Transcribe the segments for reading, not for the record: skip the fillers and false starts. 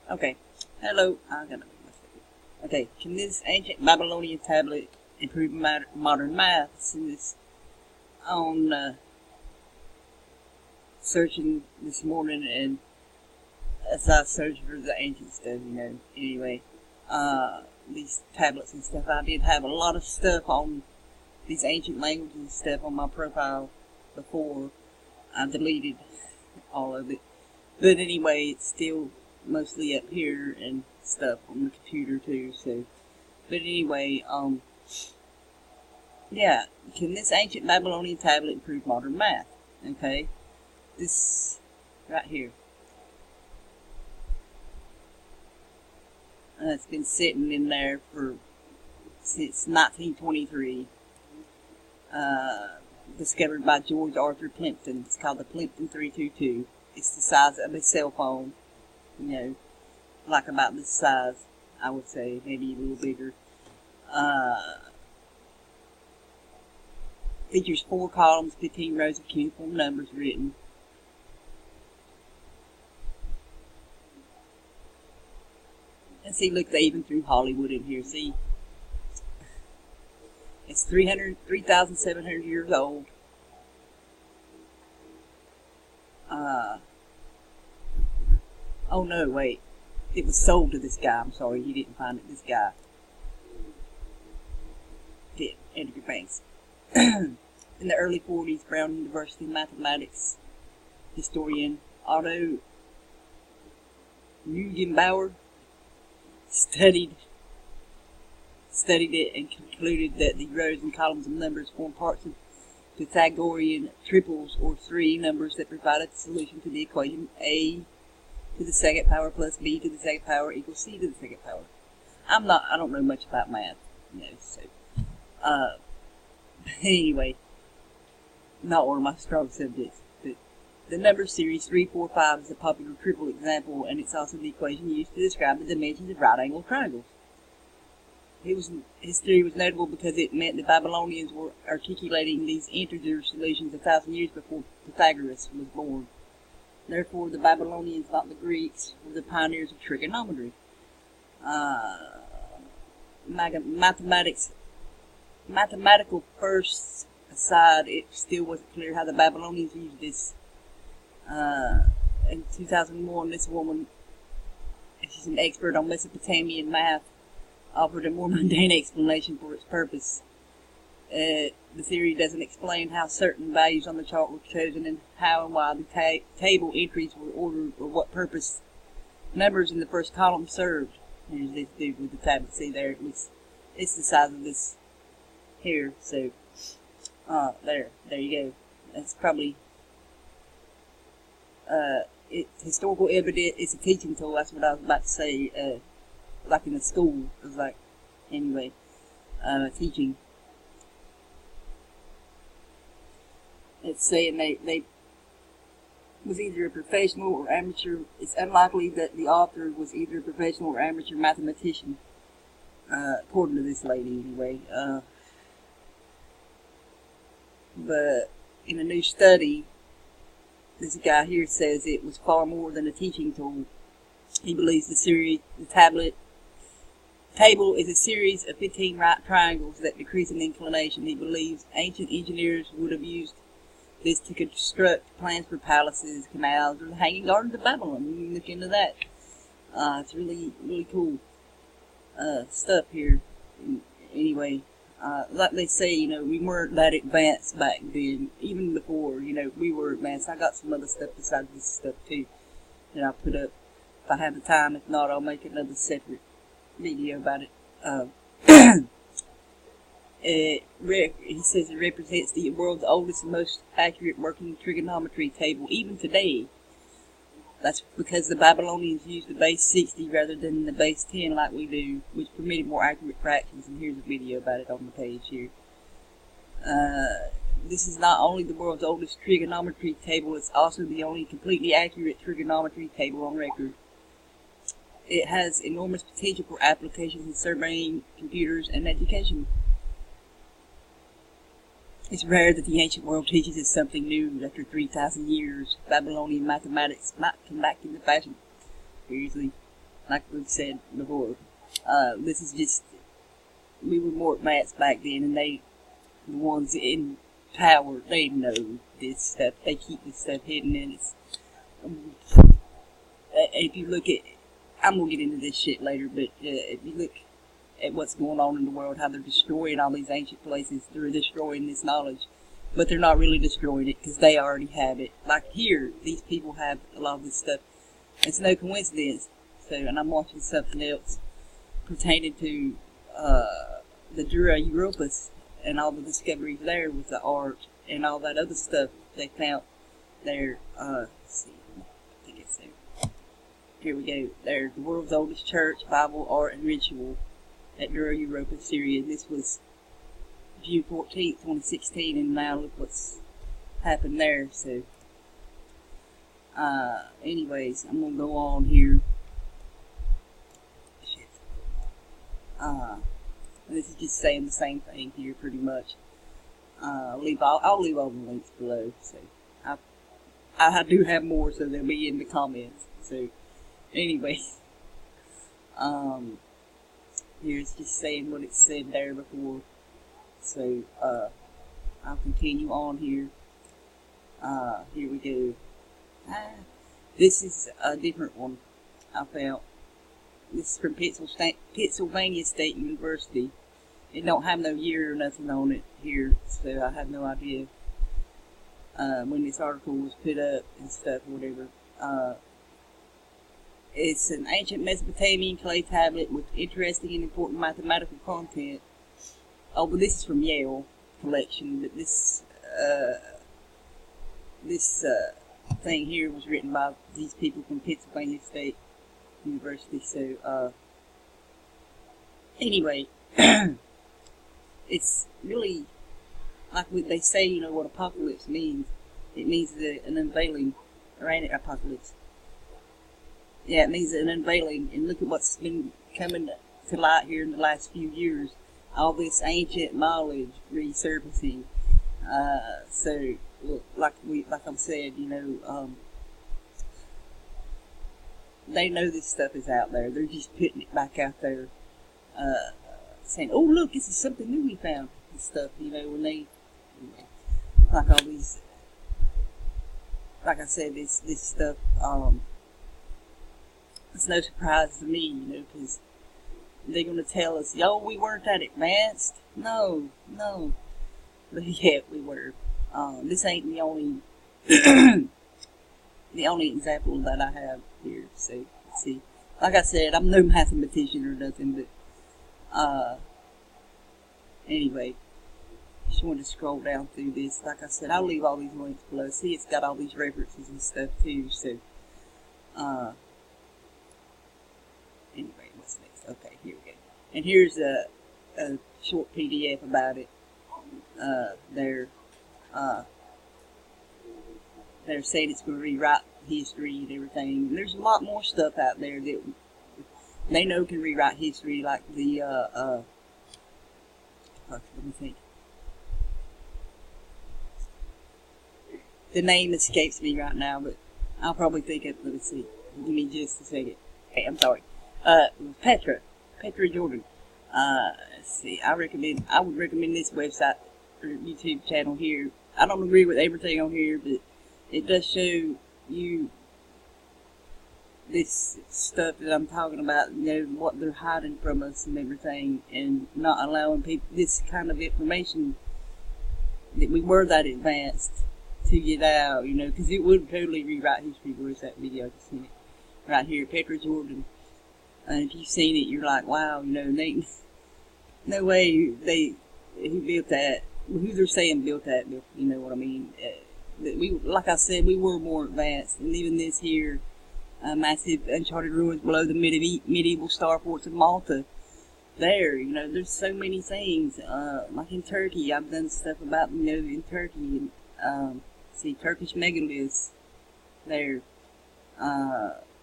Okay. Hello. I got Okay. Can this ancient Babylonian tablet improve modern math? See this on searching this morning, and as I searched for the ancient stuff, anyway, these tablets and stuff, I did have a lot of stuff on these ancient languages and stuff on my profile before. I deleted all of it. But anyway, it's still mostly up here and stuff on the computer too, so. But anyway, yeah, can this ancient Babylonian tablet improve modern math? Okay, this right here. It's been sitting in there since 1923. Discovered by George Arthur Plimpton. It's called the Plimpton 322. It's the size of a cell phone, like about this size, I would say, maybe a little bigger. Features 4 columns, 15 rows of cuneiform numbers written. And see, look, they even threw Hollywood in here, see? It's 3,700 years old. Oh no, wait. It was sold to this guy. I'm sorry, he didn't find it. This guy did. Edgar Banks. In the early 40s, Brown University mathematics historian Otto Neugebauer studied it and concluded that the rows and columns of numbers form parts of Pythagorean triples, or 3 numbers that provided the solution to the equation A to the second power plus B to the second power equals C to the second power. I don't know much about math, so, anyway, not one of my strong subjects, but the number series 345 is a popular triple example, and it's also the equation used to describe the dimensions of right-angled triangles. His theory was notable because it meant the Babylonians were articulating these integer solutions 1,000 years before Pythagoras was born. Therefore, the Babylonians, not the Greeks, were the pioneers of trigonometry. Mathematical firsts aside, it still wasn't clear how the Babylonians used this. In 2001, this woman, she's an expert on Mesopotamian math, offered a more mundane explanation for its purpose. The theory doesn't explain how certain values on the chart were chosen and how and why the table entries were ordered or what purpose numbers in the first column served. Here's this dude with the tablet. See there, it's the size of this here. So, there you go. That's probably historical evidence. It's a teaching tool. That's what I was about to say. Like in a school, it was like, anyway, teaching. It's saying they was either a professional or amateur. It's unlikely that the author was either a professional or amateur mathematician, according to this lady, anyway. But in a new study, this guy here says it was far more than a teaching tool. He believes the table is a series of 15 right triangles that decrease in inclination. He believes ancient engineers would have used this to construct plans for palaces, canals, or the Hanging Gardens of Babylon. You can look into that. It's really, really cool stuff here. Anyway, like they say, we weren't that advanced back then. Even before, we were advanced. I got some other stuff besides this stuff too that I'll put up if I have the time. If not, I'll make another separate video about it. He says it represents the world's oldest and most accurate working trigonometry table, even today. That's because the Babylonians used the base 60 rather than the base 10 like we do, which permitted more accurate fractions, and here's a video about it on the page here. This is not only the world's oldest trigonometry table, it's also the only completely accurate trigonometry table on record. It has enormous potential for applications in surveying, computers, and education. It's rare that the ancient world teaches us something new after 3,000 years. Babylonian mathematics might come back into fashion. Seriously. like we've said before, this is just, we were more advanced back then, and the ones in power, they know this stuff. They keep this stuff hidden, and it's, if you look at, I'm gonna get into this shit later, but if you look at what's going on in the world, how they're destroying all these ancient places, they're destroying this knowledge, but they're not really destroying it because they already have it. Like here, these people have a lot of this stuff. It's no coincidence. So, and I'm watching something else pertaining to the Dura-Europos and all the discoveries there with the art and all that other stuff they found there. Let's see, I think it's there. Here we go. There, the world's oldest church, Bible, art, and ritual at Dura-Europos, Syria. This was June 14th, 2016, and now look what's happened there. So, anyways, I'm gonna go on here. Shit. This is just saying the same thing here, pretty much. I'll leave all the links below. So, I do have more, so they'll be in the comments. So, anyway, here's just saying what it said there before. So, I'll continue on here. Here we go. This is a different one I found. This is from Pennsylvania State University. It don't have no year or nothing on it here, so I have no idea when this article was put up and stuff or whatever. It's an ancient Mesopotamian clay tablet with interesting and important mathematical content. Oh, but this is from Yale collection, but this thing here was written by these people from Pennsylvania State University. So, anyway, it's really, like they say, you know, what apocalypse means. It means an unveiling, or ain't it apocalypse? Yeah, it means an unveiling, and look at what's been coming to light here in the last few years. All this ancient knowledge resurfacing. So, look, like I've said, you know, they know this stuff is out there. They're just putting it back out there, saying, "Oh, look, this is something new we found," and stuff. You know, when they, like all these, like I said, this stuff. It's no surprise to me, you know, because they're gonna tell us, "Yo, we weren't that advanced." No, but yeah, we were. This ain't the only the only example that I have here. So, let's see. Like I said, I'm no mathematician or nothing, but anyway, just wanted to scroll down through this. Like I said, I'll leave all these links below. See, it's got all these references and stuff too. So, anyway, what's next? Okay, here we go. And here's a short PDF about it. They're saying it's going to rewrite history and everything. And there's a lot more stuff out there that they know can rewrite history, like the, let me think. The name escapes me right now, but I'll probably think of it. Let me see. Give me just a second. Okay, I'm sorry. Petra Jordan. Let's see. I would recommend this website or YouTube channel here. I don't agree with everything on here, but it does show you this stuff that I'm talking about, you know, what they're hiding from us and everything, and not allowing people this kind of information that we were that advanced to get out, you know, because it would totally rewrite history. Where's that video? I just seen it right here, Petra Jordan. And if you've seen it, you're like, wow, you know, no way who built that, who they're saying built that, you know what I mean? Like I said, we were more advanced, and even this here, massive uncharted ruins below the medieval starports of Malta. There, you know, there's so many things. Like in Turkey, I've done stuff about, you know, in Turkey, and see Turkish megaliths there.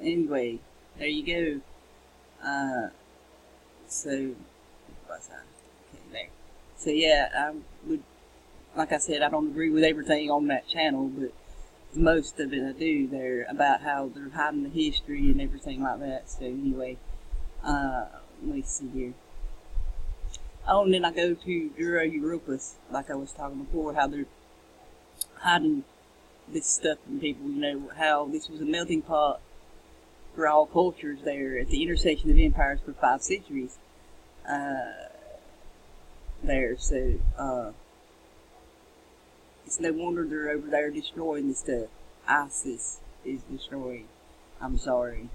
Anyway, there you go. So what's that? Okay, there. So yeah, I would, like I said, I don't agree with everything on that channel, but most of it I do there about how they're hiding the history and everything like that. So anyway, let me see here. Oh, and then I go to Dura-Europos, like I was talking before, how they're hiding this stuff from people. You know, how this was a melting pot for all cultures there at the intersection of empires for 5 centuries. There, so it's no wonder they're over there destroying this stuff. ISIS is destroying. I'm sorry.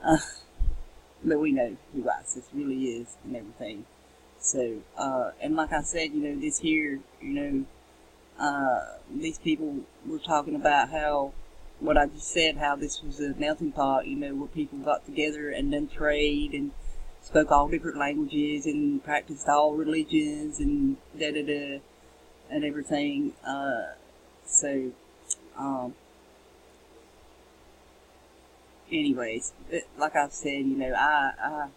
But we know who ISIS really is and everything. So, and like I said, you know, this here, you know, these people were talking about how, what I just said, how this was a melting pot, you know, where people got together and then trade and spoke all different languages and practiced all religions and da-da-da and everything. So, anyways, like I've said, you know,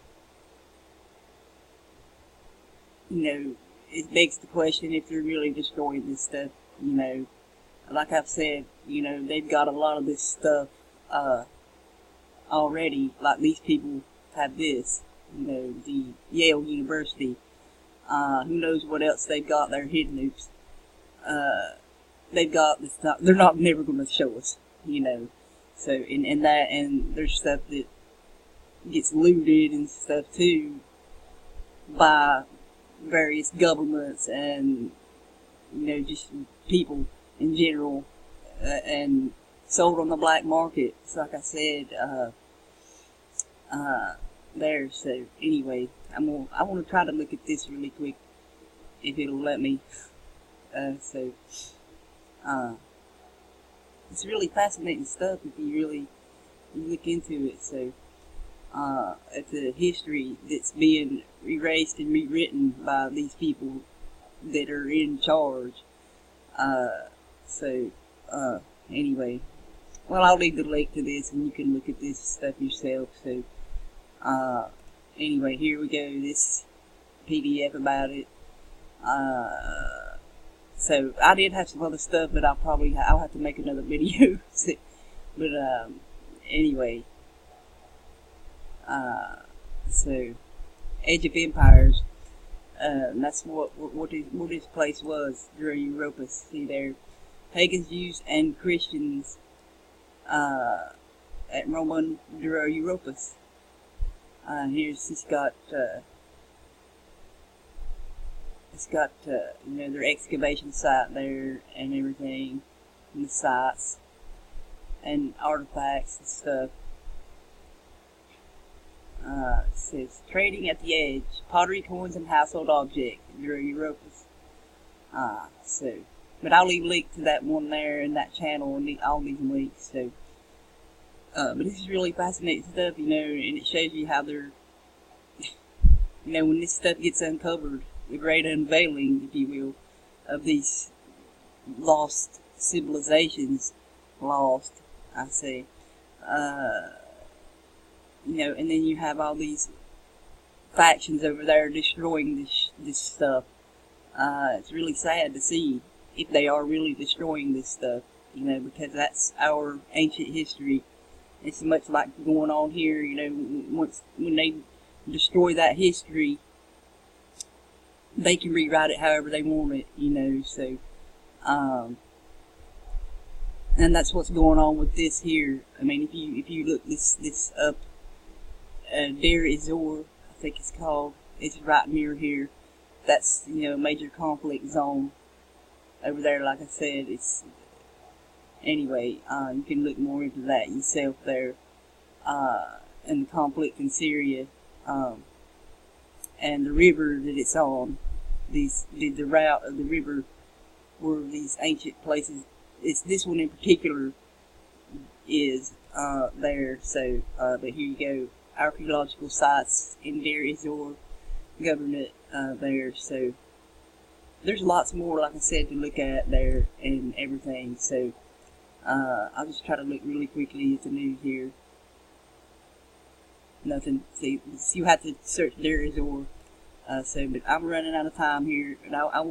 you know, it begs the question if they're really destroying this stuff, you know. Like I've said, you know, they've got a lot of this stuff, already. Like these people have this, you know, the Yale University. Who knows what else they've got there hidden, oops. They've got this stuff, they're not never going to show us, you know. So, and that, and there's stuff that gets looted and stuff too by various governments and, you know, just people in general, and sold on the black market. So like I said, there. So anyway, I want to try to look at this really quick, if it'll let me. So it's really fascinating stuff if you really look into it. So it's a history that's being erased and rewritten by these people that are in charge. So anyway, well, I'll leave the link to this and you can look at this stuff yourself. So anyway, here we go, this PDF about it. So I did have some other stuff, but I'll have to make another video. But anyway, so Age of Empires. That's what this place was. Dura-Europos. See there, pagans, Jews, and Christians at Roman Dura-Europos. Here's it's got you know, their excavation site there and everything, and the sites and artifacts and stuff. It says trading at the edge, pottery, coins, and household objects, Dura-Europos. So, but I'll leave a link to that one there and that channel and all these links. So, but this is really fascinating stuff, you know, and it shows you how they're, you know, when this stuff gets uncovered, the great unveiling, if you will, of these lost civilizations, I say, you know, and then you have all these factions over there destroying this stuff. It's really sad to see if they are really destroying this stuff, you know, because that's our ancient history. It's much like going on here, you know, when they destroy that history, they can rewrite it however they want it, you know. So, and that's what's going on with this here. I mean, if you look this up, Deir, ez-Zor, I think it's called. It's right near here. That's, you know, a major conflict zone over there. Like I said, it's anyway. You can look more into that yourself there, and the conflict in Syria, and the river that it's on. The route of the river where these ancient places. It's this one in particular is there. So, but here you go. Archaeological sites in Deir, ez-Zor, Governorate there. So there's lots more, like I said, to look at there and everything. So I'll just try to look really quickly at the news here. Nothing. See, you have to search Deir, ez-Zor. So, but I'm running out of time here, and I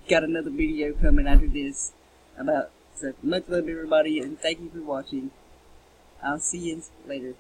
got another video coming after this about So much love, everybody, and thank you for watching. I'll see you later.